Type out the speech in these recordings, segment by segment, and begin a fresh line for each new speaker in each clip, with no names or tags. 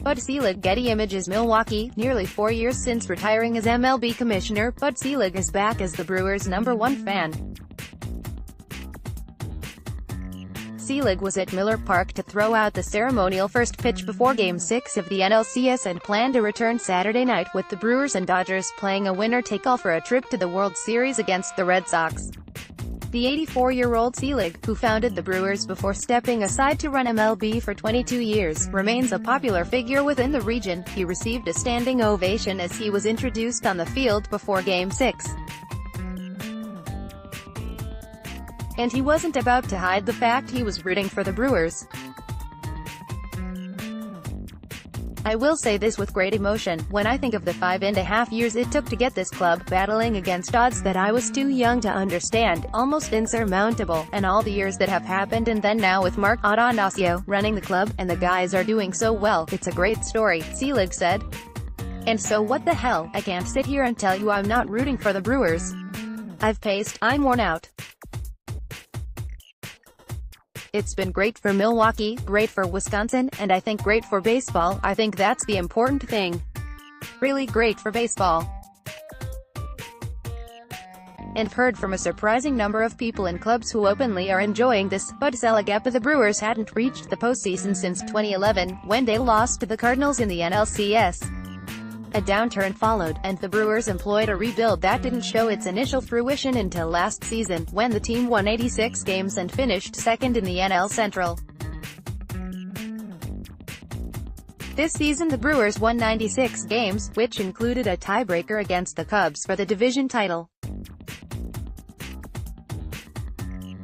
Bud Selig. Getty Images Milwaukee. Nearly 4 years since retiring as MLB commissioner, Bud Selig is back as the Brewers' #1 fan. Selig was at Miller Park to throw out the ceremonial first pitch before Game 6 of the NLCS and planned to return Saturday night, with the Brewers and Dodgers playing a winner-take-all for a trip to the World Series against the Red Sox. The 84-year-old Selig, who founded the Brewers before stepping aside to run MLB for 22 years, remains a popular figure within the region. He received a standing ovation as he was introduced on the field before Game 6. And he wasn't about to hide the fact he was rooting for the Brewers. "I will say this with great emotion, when I think of the 5.5 years it took to get this club, battling against odds that I was too young to understand, almost insurmountable, and all the years that have happened, and then now with Mark Adonasio running the club, and the guys are doing so well, it's a great story," Selig said. "And so what the hell, I can't sit here and tell you I'm not rooting for the Brewers. I've paced, I'm worn out. It's been great for Milwaukee, great for Wisconsin, and I think great for baseball. I think that's the important thing. Really great for baseball. And heard from a surprising number of people in clubs who openly are enjoying this." Bud Selig. The Brewers hadn't reached the postseason since 2011, when they lost to the Cardinals in the NLCS. A downturn followed, and the Brewers employed a rebuild that didn't show its initial fruition until last season, when the team won 86 games and finished second in the NL Central. This season the Brewers won 96 games, which included a tiebreaker against the Cubs for the division title.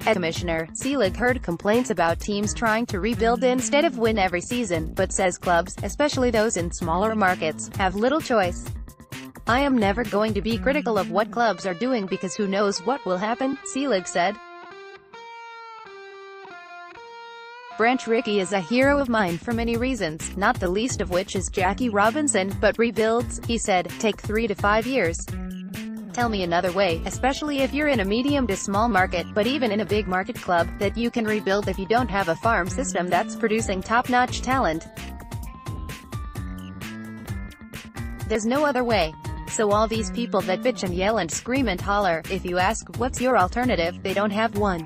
As commissioner, Selig heard complaints about teams trying to rebuild instead of win every season, but says clubs, especially those in smaller markets, have little choice. "I am never going to be critical of what clubs are doing because who knows what will happen," Selig said. "Branch Rickey is a hero of mine for many reasons, not the least of which is Jackie Robinson, but rebuilds," he said, "take 3 to 5 years. Tell me another way, especially if you're in a medium to small market, but even in a big market club, that you can rebuild if you don't have a farm system that's producing top-notch talent. There's no other way. So all these people that bitch and yell and scream and holler, if you ask, what's your alternative, they don't have one.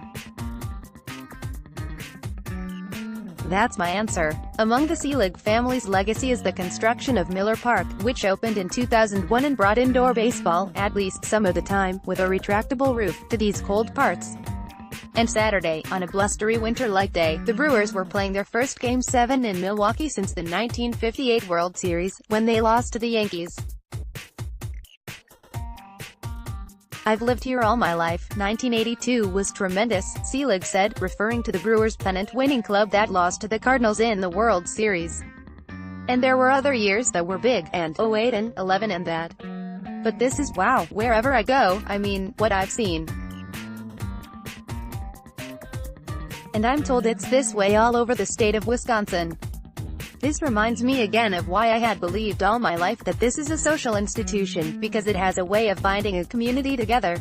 That's my answer." Among the Selig family's legacy is the construction of Miller Park, which opened in 2001 and brought indoor baseball, at least some of the time, with a retractable roof, to these cold parts. And Saturday, on a blustery winter-like day, the Brewers were playing their first Game 7 in Milwaukee since the 1958 World Series, when they lost to the Yankees. "I've lived here all my life. 1982 was tremendous," Selig said, referring to the Brewers' pennant-winning club that lost to the Cardinals in the World Series. "And there were other years that were big, and 08 and 11 and that. But this is, wow, wherever I go, I mean, what I've seen. And I'm told it's this way all over the state of Wisconsin. This reminds me again of why I had believed all my life that this is a social institution, because it has a way of binding a community together.